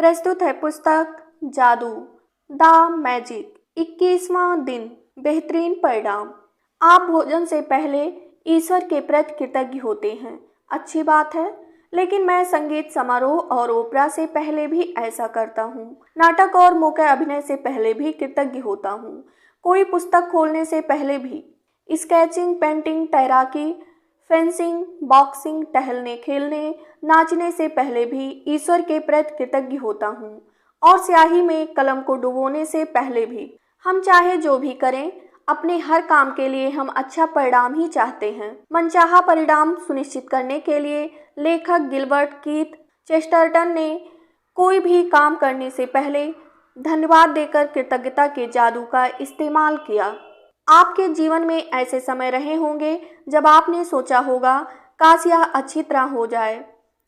प्रस्तुत है पुस्तक जादू द मैजिक 21वां दिन बेहतरीन परिणाम। आप भोजन से पहले ईश्वर के प्रति कृतज्ञ होते हैं। अच्छी बात है, लेकिन मैं संगीत समारोह और ओपेरा से पहले भी ऐसा करता हूँ। नाटक और मौके अभिनय से पहले भी कृतज्ञ होता हूँ। कोई पुस्तक खोलने से पहले भी। स्केचिंग, पेंटिंग, तैराकी, फेंसिंग, बॉक्सिंग, टहलने, खेलने, नाचने से पहले भी ईश्वर के प्रति कृतज्ञ होता हूँ। और स्याही में कलम को डुबोने से पहले भी। हम चाहे जो भी करें, अपने हर काम के लिए हम अच्छा परिणाम ही चाहते हैं। मनचाहा परिणाम सुनिश्चित करने के लिए लेखक गिलबर्ट कीथ चेस्टरटन ने कोई भी काम करने से पहले धन्यवाद देकर कृतज्ञता के जादू का इस्तेमाल किया। आपके जीवन में ऐसे समय रहे होंगे जब आपने सोचा होगा, काश यह अच्छी तरह हो जाए,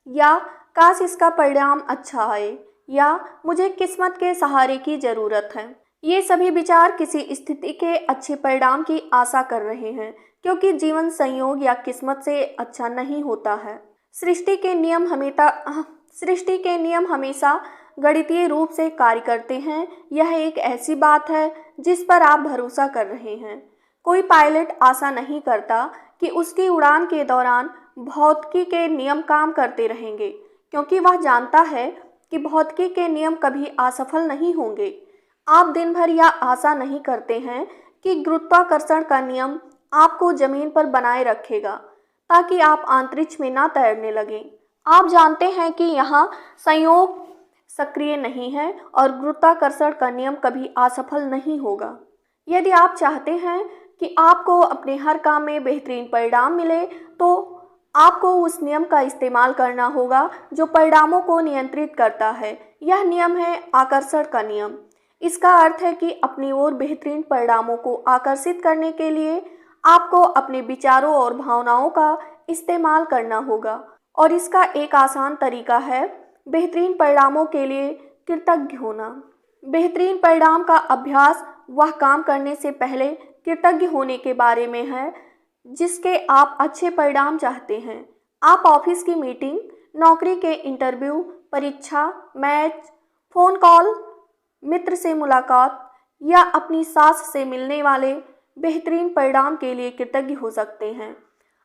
या काश इसका परिणाम अच्छा आए, या मुझे किस्मत के सहारे की ज़रूरत है। ये सभी विचार किसी स्थिति के अच्छे परिणाम की आशा कर रहे हैं, क्योंकि जीवन संयोग या किस्मत से अच्छा नहीं होता है। सृष्टि के नियम हमेशा गणितीय रूप से कार्य करते हैं। यह एक ऐसी बात है जिस पर आप भरोसा कर रहे हैं। कोई पायलट आशा नहीं करता कि उसकी उड़ान के दौरान भौतिकी के नियम काम करते रहेंगे, क्योंकि वह जानता है कि भौतिकी के नियम कभी असफल नहीं होंगे। आप दिन भर यह आशा नहीं करते हैं कि गुरुत्वाकर्षण का नियम आपको जमीन पर बनाए रखेगा ताकि आप अंतरिक्ष में ना तैरने लगें। आप जानते हैं कि यहाँ संयोग सक्रिय नहीं है और गुरुत्वाकर्षण का नियम कभी असफल नहीं होगा। यदि आप चाहते हैं कि आपको अपने हर काम में बेहतरीन परिणाम मिले, तो आपको उस नियम का इस्तेमाल करना होगा जो परिणामों को नियंत्रित करता है। यह नियम है आकर्षण का नियम। इसका अर्थ है कि अपनी ओर बेहतरीन परिणामों को आकर्षित करने के लिए आपको अपने विचारों और भावनाओं का इस्तेमाल करना होगा। और इसका एक आसान तरीका है बेहतरीन परिणामों के लिए कृतज्ञ होना। बेहतरीन परिणाम का अभ्यास वह काम करने से पहले कृतज्ञ होने के बारे में है जिसके आप अच्छे परिणाम चाहते हैं। आप ऑफिस की मीटिंग, नौकरी के इंटरव्यू, परीक्षा, मैच, फ़ोन कॉल, मित्र से मुलाकात या अपनी सास से मिलने वाले बेहतरीन परिणाम के लिए कृतज्ञ हो सकते हैं।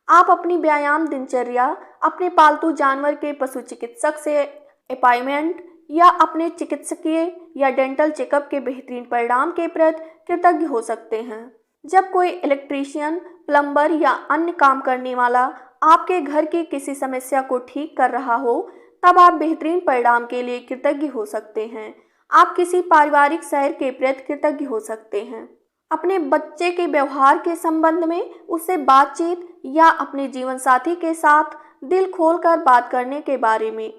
आप अपनी व्यायाम दिनचर्या, अपने पालतू जानवर के पशु चिकित्सक से अपॉइंटमेंट या अपने चिकित्सकीय या डेंटल चेकअप के बेहतरीन परिणाम के प्रति कृतज्ञ हो सकते हैं। जब कोई इलेक्ट्रीशियन, प्लम्बर या अन्य काम करने वाला आपके घर की किसी समस्या को ठीक कर रहा हो, तब आप बेहतरीन परिणाम के लिए कृतज्ञ हो सकते हैं। आप किसी पारिवारिक सैर के प्रति कृतज्ञ हो सकते हैं। अपने बच्चे के व्यवहार के संबंध में उससे बातचीत या अपने जीवन साथी के साथ दिल खोलकर बात करने के बारे में।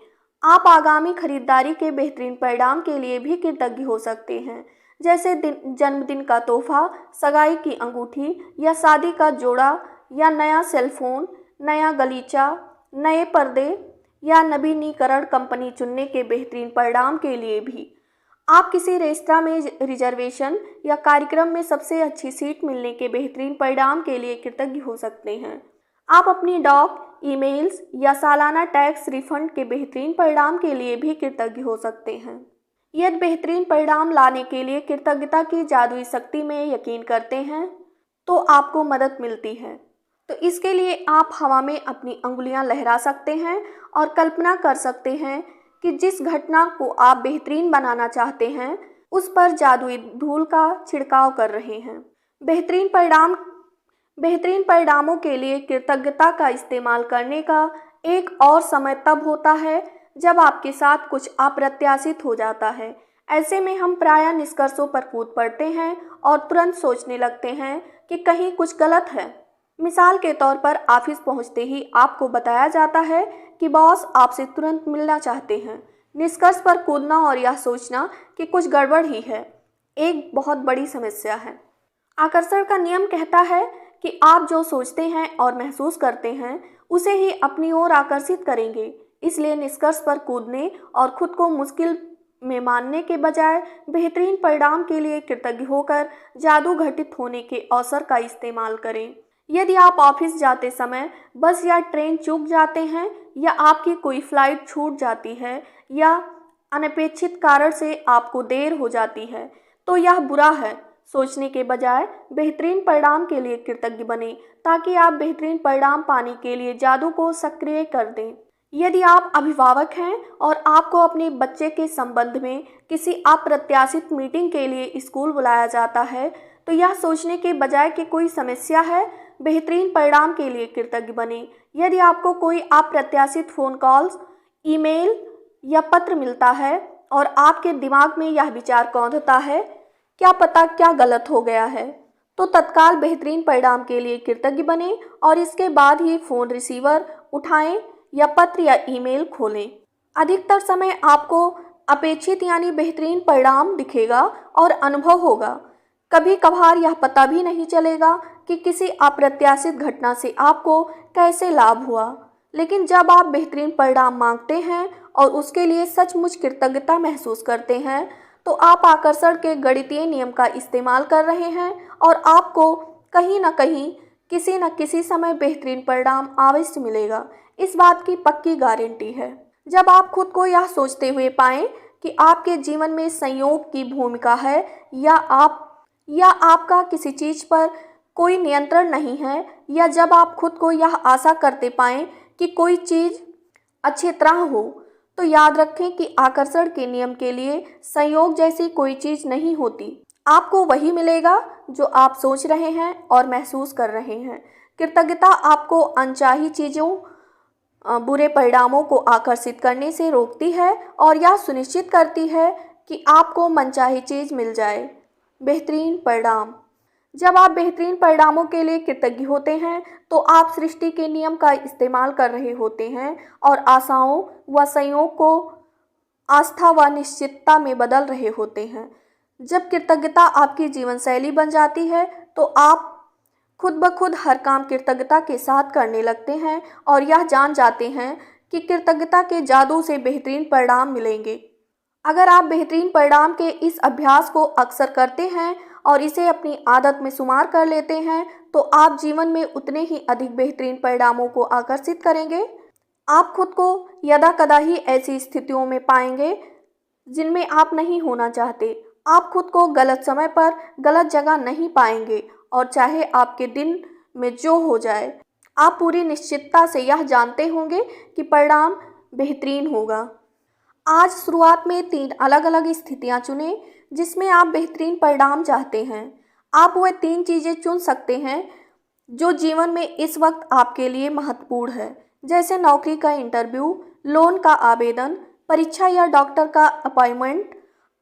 आप आगामी खरीदारी के बेहतरीन परिणाम के लिए भी कृतज्ञ हो सकते हैं, जैसे जन्मदिन का तोहफा, सगाई की अंगूठी या शादी का जोड़ा, या नया सेलफोन, नया गलीचा, नए पर्दे या नवीनीकरण कंपनी चुनने के बेहतरीन परिणाम के लिए भी। आप किसी रेस्तरां में रिजर्वेशन या कार्यक्रम में सबसे अच्छी सीट मिलने के बेहतरीन परिणाम के लिए कृतज्ञ हो सकते हैं। आप अपनी डॉक, ईमेल्स या सालाना टैक्स रिफंड के बेहतरीन परिणाम के लिए भी कृतज्ञ हो सकते हैं। यदि बेहतरीन परिणाम लाने के लिए कृतज्ञता की जादुई शक्ति में यकीन करते हैं, तो आपको मदद मिलती है। तो इसके लिए आप हवा में अपनी अंगुलियां लहरा सकते हैं और कल्पना कर सकते हैं कि जिस घटना को आप बेहतरीन बनाना चाहते हैं, उस पर जादुई धूल का छिड़काव कर रहे हैं। बेहतरीन परिणामों के लिए कृतज्ञता का इस्तेमाल करने का एक और समय तब होता है जब आपके साथ कुछ अप्रत्याशित हो जाता है। ऐसे में हम प्रायः निष्कर्षों पर कूद पड़ते हैं और तुरंत सोचने लगते हैं कि कहीं कुछ गलत है। मिसाल के तौर पर ऑफिस पहुंचते ही आपको बताया जाता है कि बॉस आपसे तुरंत मिलना चाहते हैं। निष्कर्ष पर कूदना और यह सोचना कि कुछ गड़बड़ ही है, एक बहुत बड़ी समस्या है। आकर्षण का नियम कहता है कि आप जो सोचते हैं और महसूस करते हैं, उसे ही अपनी ओर आकर्षित करेंगे। इसलिए निष्कर्ष पर कूदने और खुद को मुश्किल में मानने के बजाय बेहतरीन परिणाम के लिए कृतज्ञ होकर जादू घटित होने के अवसर का इस्तेमाल करें। यदि आप ऑफिस जाते समय बस या ट्रेन चूक जाते हैं, या आपकी कोई फ्लाइट छूट जाती है, या अनपेक्षित कारण से आपको देर हो जाती है तो यह बुरा है। सोचने के बजाय बेहतरीन परिणाम के लिए कृतज्ञ बने ताकि आप बेहतरीन परिणाम पाने के लिए जादू को सक्रिय कर दें। यदि आप अभिभावक हैं और आपको अपने बच्चे के संबंध में किसी अप्रत्याशित मीटिंग के लिए स्कूल बुलाया जाता है तो यह सोचने के बजाय कि कोई समस्या है, बेहतरीन परिणाम के लिए कृतज्ञ बने। यदि आपको कोई अप्रत्याशित फ़ोन कॉल्स, ईमेल या पत्र मिलता है और आपके दिमाग में यह विचार कौंधता है, क्या पता क्या गलत हो गया है, तो तत्काल बेहतरीन परिणाम के लिए कृतज्ञ बने और इसके बाद ही फ़ोन रिसीवर उठाएं या पत्र या ईमेल खोलें। अधिकतर समय आपको अपेक्षित यानी बेहतरीन परिणाम दिखेगा और अनुभव होगा। कभी कभार यह पता भी नहीं चलेगा कि किसी अप्रत्याशित घटना से आपको कैसे लाभ हुआ। लेकिन जब आप बेहतरीन परिणाम मांगते हैं और उसके लिए सचमुच कृतज्ञता महसूस करते हैं तो आप आकर्षण के गणितीय नियम का इस्तेमाल कर रहे हैं और आपको कहीं न कहीं किसी न किसी समय बेहतरीन परिणाम अवश्य मिलेगा। इस बात की पक्की गारंटी है। जब आप खुद को यह सोचते हुए पाएं कि आपके जीवन में संयोग की भूमिका है या आपका किसी चीज़ पर कोई नियंत्रण नहीं है, या जब आप खुद को यह आशा करते पाएं कि कोई चीज़ अच्छी तरह हो, तो याद रखें कि आकर्षण के नियम के लिए संयोग जैसी कोई चीज़ नहीं होती। आपको वही मिलेगा जो आप सोच रहे हैं और महसूस कर रहे हैं। कृतज्ञता आपको अनचाही चीज़ों, बुरे परिणामों को आकर्षित करने से रोकती है और यह सुनिश्चित करती है कि आपको मनचाही चीज़ मिल जाए। बेहतरीन परिणाम। जब आप बेहतरीन परिणामों के लिए कृतज्ञ होते हैं तो आप सृष्टि के नियम का इस्तेमाल कर रहे होते हैं और आशाओं व संयोग को आस्था व निश्चितता में बदल रहे होते हैं। जब कृतज्ञता आपकी जीवन शैली बन जाती है तो आप खुद ब खुद हर काम कृतज्ञता के साथ करने लगते हैं और यह जान जाते हैं कि कृतज्ञता के जादू से बेहतरीन परिणाम मिलेंगे। अगर आप बेहतरीन परिणाम के इस अभ्यास को अक्सर करते हैं और इसे अपनी आदत में शुमार कर लेते हैं तो आप जीवन में उतने ही अधिक बेहतरीन परिणामों को आकर्षित करेंगे। आप खुद को यदा कदा ही ऐसी स्थितियों में पाएंगे जिनमें आप नहीं होना चाहते। आप खुद को गलत समय पर गलत जगह नहीं पाएंगे और चाहे आपके दिन में जो हो जाए, आप पूरी निश्चितता से यह जानते होंगे कि परिणाम बेहतरीन होगा। आज शुरुआत में 3 अलग अलग स्थितियां चुनें जिसमें आप बेहतरीन परिणाम चाहते हैं। आप वह 3 चीज़ें चुन सकते हैं जो जीवन में इस वक्त आपके लिए महत्वपूर्ण है, जैसे नौकरी का इंटरव्यू, लोन का आवेदन, परीक्षा या डॉक्टर का अपॉइंटमेंट।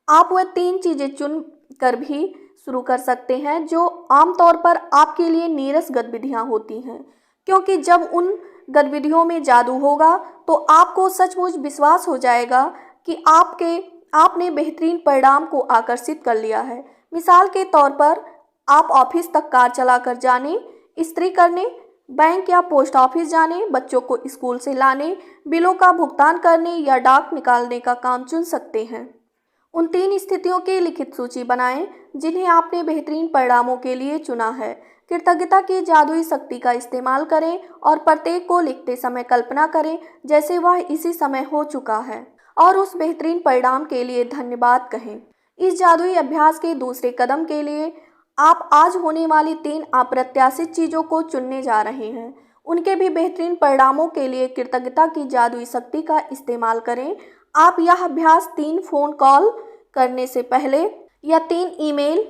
आप वह 3 चीज़ें चुन कर भी शुरू कर सकते हैं जो आमतौर पर आपके लिए नीरस गतिविधियां होती हैं, क्योंकि जब उन गतिविधियों में जादू होगा तो आपको सचमुच विश्वास हो जाएगा कि आपने बेहतरीन परिणाम को आकर्षित कर लिया है। मिसाल के तौर पर आप ऑफिस तक कार चलाकर जाने, इस्त्री करने, बैंक या पोस्ट ऑफिस जाने, बच्चों को स्कूल से लाने, बिलों का भुगतान करने या डाक निकालने का काम चुन सकते हैं। उन 3 स्थितियों की लिखित सूची बनाएं जिन्हें आपने बेहतरीन परिणामों के लिए चुना है। कृतज्ञता की जादुई शक्ति का इस्तेमाल करें और प्रत्येक को लिखते समय कल्पना करें जैसे वह इसी समय हो चुका है और उस बेहतरीन परिणाम के लिए धन्यवाद कहें। इस जादुई अभ्यास के दूसरे कदम के लिए आप आज होने वाली 3 अप्रत्याशित चीज़ों को चुनने जा रहे हैं। उनके भी बेहतरीन परिणामों के लिए कृतज्ञता की जादुई शक्ति का इस्तेमाल करें। आप यह अभ्यास 3 फ़ोन कॉल करने से पहले या 3 ईमेल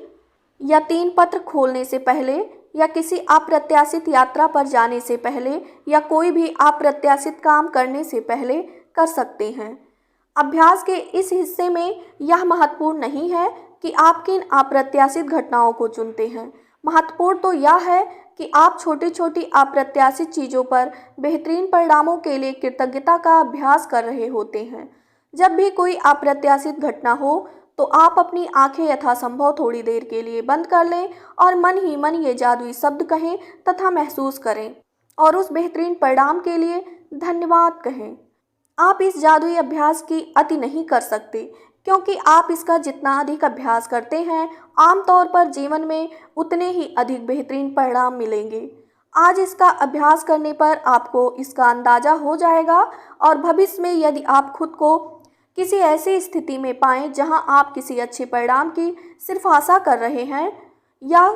या 3 पत्र खोलने से पहले या किसी अप्रत्याशित यात्रा पर जाने से पहले या कोई भी अप्रत्याशित काम करने से पहले कर सकते हैं। अभ्यास के इस हिस्से में यह महत्वपूर्ण नहीं है कि आप किन अप्रत्याशित घटनाओं को चुनते हैं। महत्वपूर्ण तो यह है कि आप छोटी छोटी अप्रत्याशित चीज़ों पर बेहतरीन परिणामों के लिए कृतज्ञता का अभ्यास कर रहे होते हैं। जब भी कोई अप्रत्याशित घटना हो तो आप अपनी आंखें यथासंभव थोड़ी देर के लिए बंद कर लें और मन ही मन ये जादुई शब्द कहें तथा महसूस करें और उस बेहतरीन परिणाम के लिए धन्यवाद कहें। आप इस जादुई अभ्यास की अति नहीं कर सकते, क्योंकि आप इसका जितना अधिक अभ्यास करते हैं आमतौर पर जीवन में उतने ही अधिक बेहतरीन परिणाम मिलेंगे। आज इसका अभ्यास करने पर आपको इसका अंदाज़ा हो जाएगा और भविष्य में यदि आप खुद को किसी ऐसी स्थिति में पाएं जहां आप किसी अच्छे परिणाम की सिर्फ आशा कर रहे हैं या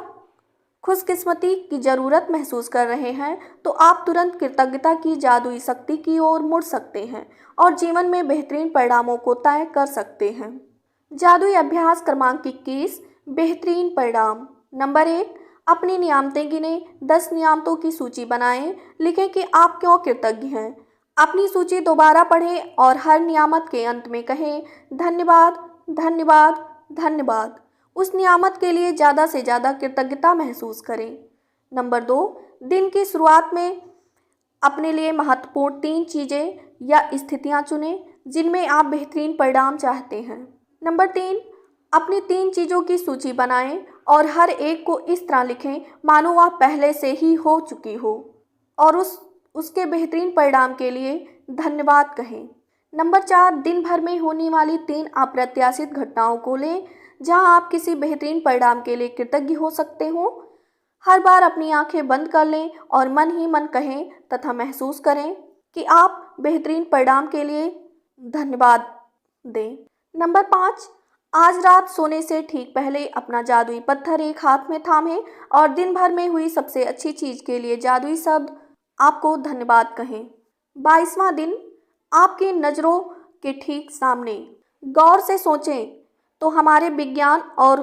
खुशकिस्मती की ज़रूरत महसूस कर रहे हैं, तो आप तुरंत कृतज्ञता की जादुई शक्ति की ओर मुड़ सकते हैं और जीवन में बेहतरीन परिणामों को तय कर सकते हैं। जादुई अभ्यास क्रमांक 21, बेहतरीन परिणाम। नंबर 1, अपनी नियामतें गिने। 10 नियामतों की सूची बनाएं। लिखें कि आप क्यों कृतज्ञ हैं। अपनी सूची दोबारा पढ़ें और हर नियामत के अंत में कहें, धन्यवाद, धन्यवाद, धन्यवाद। उस नियामत के लिए ज़्यादा से ज़्यादा कृतज्ञता महसूस करें। नंबर 2, दिन की शुरुआत में अपने लिए महत्वपूर्ण 3 चीज़ें या स्थितियां चुनें जिनमें आप बेहतरीन परिणाम चाहते हैं। नंबर 3, अपनी 3 चीज़ों की सूची बनाएं और हर एक को इस तरह लिखें मानो वह पहले से ही हो चुकी हो और उसके बेहतरीन परिणाम के लिए धन्यवाद कहें। नंबर 4, दिन भर में होने वाली 3 अप्रत्याशित घटनाओं को लें जहां आप किसी बेहतरीन परिणाम के लिए कृतज्ञ हो सकते हो। हर बार अपनी आंखें बंद कर लें और मन ही मन कहें तथा महसूस करें कि आप बेहतरीन परिणाम के लिए धन्यवाद दें। नंबर 5, आज रात सोने से ठीक पहले अपना जादुई पत्थर एक हाथ में थामें और दिन भर में हुई सबसे अच्छी चीज़ के लिए जादुई शब्द आपको धन्यवाद कहें। 22वां दिन, आपकी नज़रों के ठीक सामने। गौर से सोचें तो हमारे विज्ञान और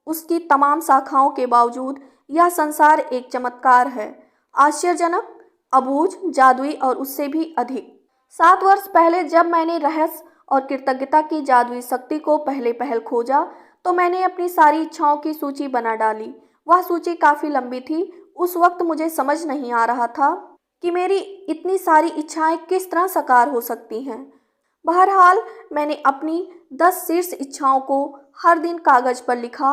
उसकी तमाम शाखाओं के बावजूद यह संसार एक चमत्कार है, आश्चर्यजनक, अबूझ, जादुई और उससे भी अधिक। 7 वर्ष पहले जब मैंने रहस्य और कृतज्ञता की जादुई शक्ति को पहल खोजा तो मैंने अपनी सारी इच्छाओं की सूची बना डाली। वह सूची काफ़ी लंबी थी। उस वक्त मुझे समझ नहीं आ रहा था कि मेरी इतनी सारी इच्छाएं किस तरह साकार हो सकती हैं। बहरहाल मैंने अपनी 10 शीर्ष इच्छाओं को हर दिन कागज़ पर लिखा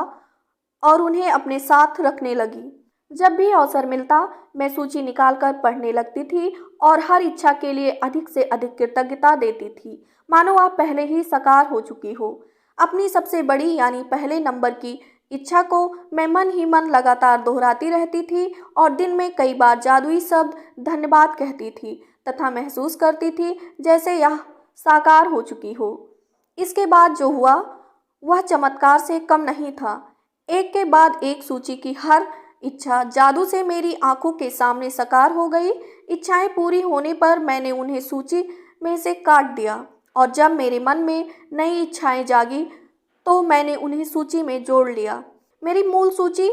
और उन्हें अपने साथ रखने लगी। जब भी अवसर मिलता मैं सूची निकालकर पढ़ने लगती थी और हर इच्छा के लिए अधिक से अधिक कृतज्ञता देती थी मानो वह पहले ही साकार हो चुकी हो। अपनी सबसे बड़ी यानी पहले नंबर की इच्छा को मैं मन ही मन लगातार दोहराती रहती थी और दिन में कई बार जादुई शब्द धन्यवाद कहती थी तथा महसूस करती थी जैसे यह साकार हो चुकी हो। इसके बाद जो हुआ वह चमत्कार से कम नहीं था। एक के बाद एक सूची की हर इच्छा जादू से मेरी आंखों के सामने साकार हो गई। इच्छाएं पूरी होने पर मैंने उन्हें सूची में से काट दिया और जब मेरे मन में नई इच्छाएं जागी तो मैंने उन्हें सूची में जोड़ लिया। मेरी मूल सूची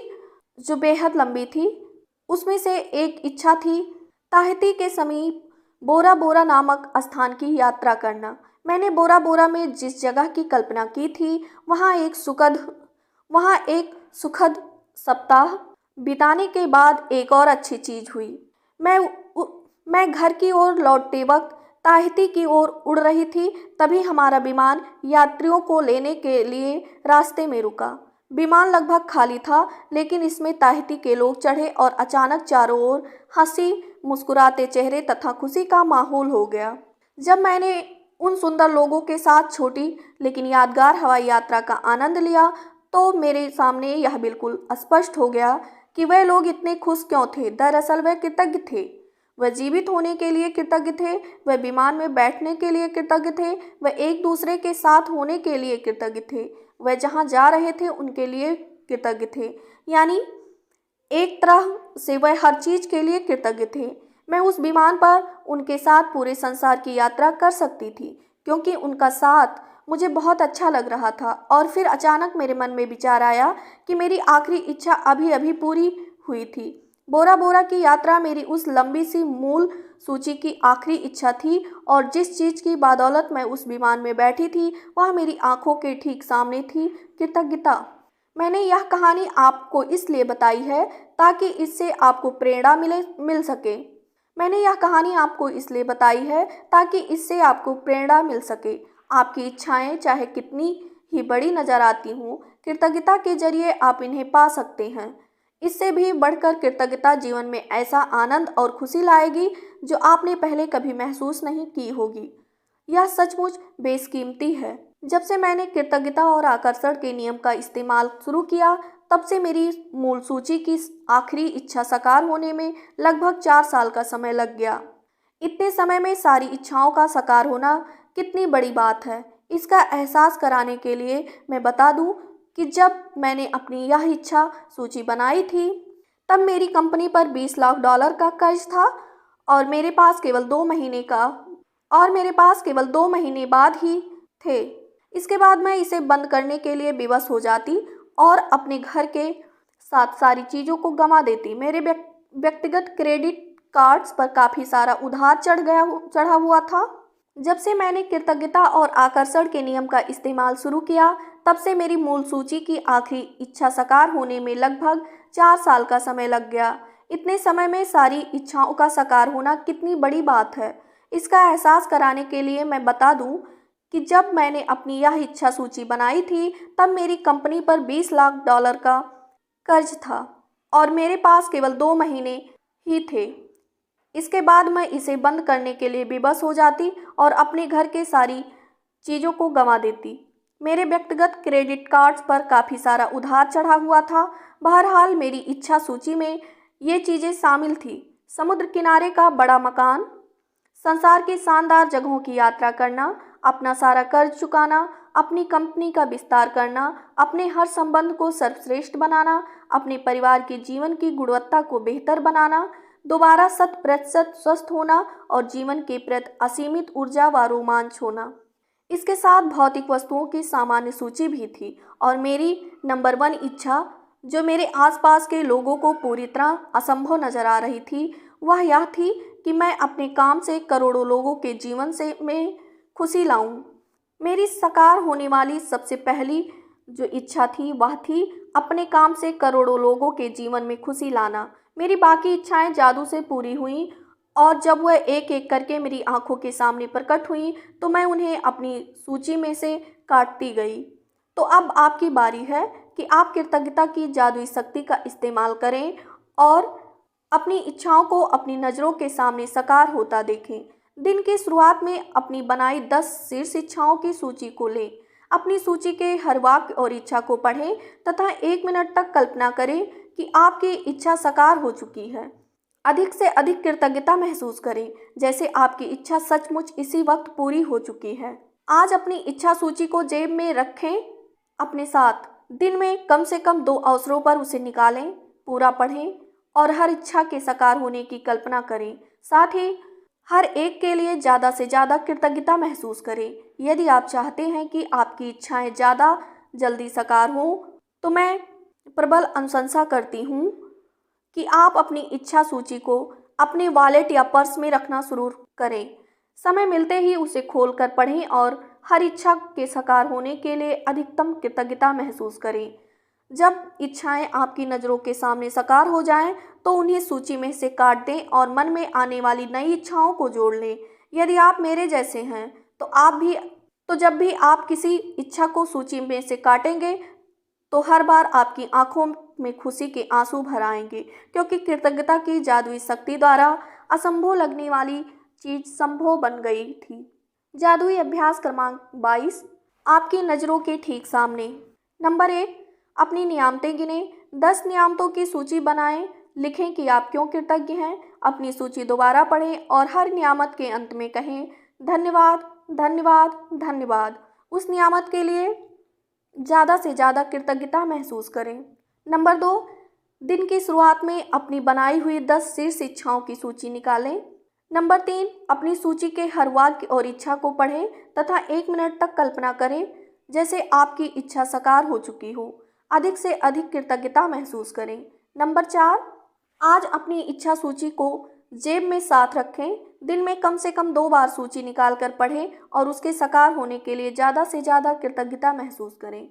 जो बेहद लंबी थी उसमें से एक इच्छा थी ताहिती के समीप बोरा बोरा नामक स्थान की यात्रा करना। मैंने बोरा बोरा में जिस जगह की कल्पना की थी वहाँ एक सुखद सप्ताह बिताने के बाद एक और अच्छी चीज़ हुई। मैं घर की ओर लौटते वक्त ताहिती की ओर उड़ रही थी। तभी हमारा विमान यात्रियों को लेने के लिए रास्ते में रुका। विमान लगभग खाली था लेकिन इसमें ताहिती के लोग चढ़े और अचानक चारों ओर हंसी मुस्कुराते चेहरे तथा खुशी का माहौल हो गया। जब मैंने उन सुंदर लोगों के साथ छोटी लेकिन यादगार हवाई यात्रा का आनंद लिया तो मेरे सामने यह बिल्कुल स्पष्ट हो गया कि वे लोग इतने खुश क्यों थे। दरअसल वे कृतज्ञ थे। वे जीवित होने के लिए कृतज्ञ थे, वे विमान में बैठने के लिए कृतज्ञ थे, वे एक दूसरे के साथ होने के लिए कृतज्ञ थे, वे जहाँ जा रहे थे उनके लिए कृतज्ञ थे। यानी एक तरह से वे हर चीज़ के लिए कृतज्ञ थे। मैं उस विमान पर उनके साथ पूरे संसार की यात्रा कर सकती थी क्योंकि उनका साथ मुझे बहुत अच्छा लग रहा था। और फिर अचानक मेरे मन में विचार आया कि मेरी आखिरी इच्छा अभी अभी पूरी हुई थी। बोरा बोरा की यात्रा मेरी उस लंबी सी मूल सूची की आखिरी इच्छा थी और जिस चीज़ की बदौलत मैं उस विमान में बैठी थी वह मेरी आंखों के ठीक सामने थी, कृतज्ञता। मैंने यह कहानी आपको इसलिए बताई है ताकि इससे आपको प्रेरणा मिल सके। मैंने यह कहानी आपको इसलिए बताई है ताकि इससे आपको प्रेरणा मिल सके। आपकी इच्छाएं चाहे कितनी ही बड़ी नज़र आती हों, कृतज्ञता के जरिए आप इन्हें पा सकते हैं। इससे भी बढ़कर कृतज्ञता जीवन में ऐसा आनंद और खुशी लाएगी जो आपने पहले कभी महसूस नहीं की होगी। यह सचमुच बेशकीमती है। जब से मैंने कृतज्ञता और आकर्षण के नियम का इस्तेमाल शुरू किया तब से मेरी मूल सूची की आखिरी इच्छा साकार होने में लगभग 4 साल का समय लग गया। इतने समय में सारी इच्छाओं का साकार होना कितनी बड़ी बात है। इसका एहसास कराने के लिए मैं बता दूं कि जब मैंने अपनी यह इच्छा सूची बनाई थी तब मेरी कंपनी पर 20 लाख डॉलर का कर्ज था और मेरे पास केवल 2 महीने बाद ही थे। इसके बाद मैं इसे बंद करने के लिए विवश हो जाती और अपने घर के साथ सारी चीज़ों को गंवा देती। मेरे व्यक्तिगत क्रेडिट कार्ड्स पर काफ़ी सारा उधार चढ़ा हुआ था। जब से मैंने कृतज्ञता और आकर्षण के नियम का इस्तेमाल शुरू किया तब से मेरी मूल सूची की आखिरी इच्छा साकार होने में लगभग 4 साल का समय लग गया। इतने समय में सारी इच्छाओं का साकार होना कितनी बड़ी बात है, इसका एहसास कराने के लिए मैं बता दूं कि जब मैंने अपनी यह इच्छा सूची बनाई थी तब मेरी कंपनी पर 20 लाख डॉलर का कर्ज था और मेरे पास केवल 2 महीने ही थे। इसके बाद मैं इसे बंद करने के लिए विवश हो जाती और अपने घर के सारी चीज़ों को गंवा देती। मेरे व्यक्तिगत क्रेडिट कार्ड्स पर काफ़ी सारा उधार चढ़ा हुआ था। बहरहाल मेरी इच्छा सूची में ये चीज़ें शामिल थी: समुद्र किनारे का बड़ा मकान, संसार की शानदार जगहों की यात्रा करना, अपना सारा कर्ज चुकाना, अपनी कंपनी का विस्तार करना, अपने हर संबंध को सर्वश्रेष्ठ बनाना, अपने परिवार के जीवन की गुणवत्ता को बेहतर बनाना, दोबारा 100% स्वस्थ होना और जीवन के प्रति असीमित ऊर्जा व रोमांच होना। इसके साथ भौतिक वस्तुओं की सामान्य सूची भी थी और मेरी नंबर 1 इच्छा, जो मेरे आसपास के लोगों को पूरी तरह असंभव नजर आ रही थी, वह यह थी कि मैं अपने काम से करोड़ों लोगों के जीवन में खुशी लाऊं। मेरी साकार होने वाली सबसे पहली जो इच्छा थी वह थी अपने काम से करोड़ों लोगों के जीवन में खुशी लाना। मेरी बाकी इच्छाएं जादू से पूरी हुईं और जब वह एक एक करके मेरी आंखों के सामने प्रकट हुईं तो मैं उन्हें अपनी सूची में से काटती गई। तो अब आपकी बारी है कि आप कृतज्ञता की जादुई शक्ति का इस्तेमाल करें और अपनी इच्छाओं को अपनी नज़रों के सामने साकार होता देखें। दिन की शुरुआत में अपनी बनाई 10 शीर्ष इच्छाओं की सूची को लें। अपनी सूची के हर वाक्य और इच्छा को पढ़ें तथा 1 मिनट तक कल्पना करें कि आपकी इच्छा साकार हो चुकी है। अधिक से अधिक कृतज्ञता महसूस करें, जैसे आपकी इच्छा सचमुच इसी वक्त पूरी हो चुकी है। आज अपनी इच्छा सूची को जेब में रखें अपने साथ। दिन में कम से कम 2 अवसरों पर उसे निकालें, पूरा पढ़ें और हर इच्छा के साकार होने की कल्पना करें। साथ ही हर एक के लिए ज़्यादा से ज़्यादा कृतज्ञता महसूस करें। यदि आप चाहते हैं कि आपकी इच्छाएं ज़्यादा जल्दी साकार हों तो मैं प्रबल अनुशंसा करती हूँ कि आप अपनी इच्छा सूची को अपने वॉलेट या पर्स में रखना शुरू करें। समय मिलते ही उसे खोलकर पढ़ें और हर इच्छा के साकार होने के लिए अधिकतम कृतज्ञता महसूस करें। जब इच्छाएं आपकी नज़रों के सामने साकार हो जाएं, तो उन्हें सूची में से काट दें और मन में आने वाली नई इच्छाओं को जोड़ लें। यदि आप मेरे जैसे हैं तो जब भी आप किसी इच्छा को सूची में से काटेंगे तो हर बार आपकी आंखों में खुशी के आंसू भर आएंगे, क्योंकि कृतज्ञता की जादुई शक्ति द्वारा असंभव लगने वाली चीज संभव बन गई थी। जादुई अभ्यास क्रमांक 22, आपकी नज़रों के ठीक सामने। नंबर 1, अपनी नियामतें गिनें। 10 नियामतों की सूची बनाएं। लिखें कि आप क्यों कृतज्ञ हैं। अपनी सूची दोबारा पढ़ें और हर नियामत के अंत में कहें, धन्यवाद, धन्यवाद, धन्यवाद। उस नियामत के लिए ज़्यादा से ज़्यादा कृतज्ञता महसूस करें। नंबर 2, दिन की शुरुआत में अपनी बनाई हुई 10 शीर्ष इच्छाओं की सूची निकालें। नंबर 3, अपनी सूची के हर वाक्य और इच्छा को पढ़ें तथा 1 मिनट तक कल्पना करें जैसे आपकी इच्छा साकार हो चुकी हो। अधिक से अधिक कृतज्ञता महसूस करें। नंबर 4, आज अपनी इच्छा सूची को जेब में साथ रखें। दिन में कम से कम 2 बार सूची निकालकर पढ़ें और उसके साकार होने के लिए ज़्यादा से ज़्यादा कृतज्ञता महसूस करें।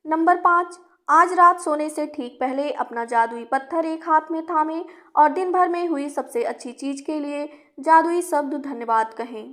नंबर 5, आज रात सोने से ठीक पहले अपना जादुई पत्थर एक हाथ में थामें और दिन भर में हुई सबसे अच्छी चीज़ के लिए जादुई शब्द धन्यवाद कहें।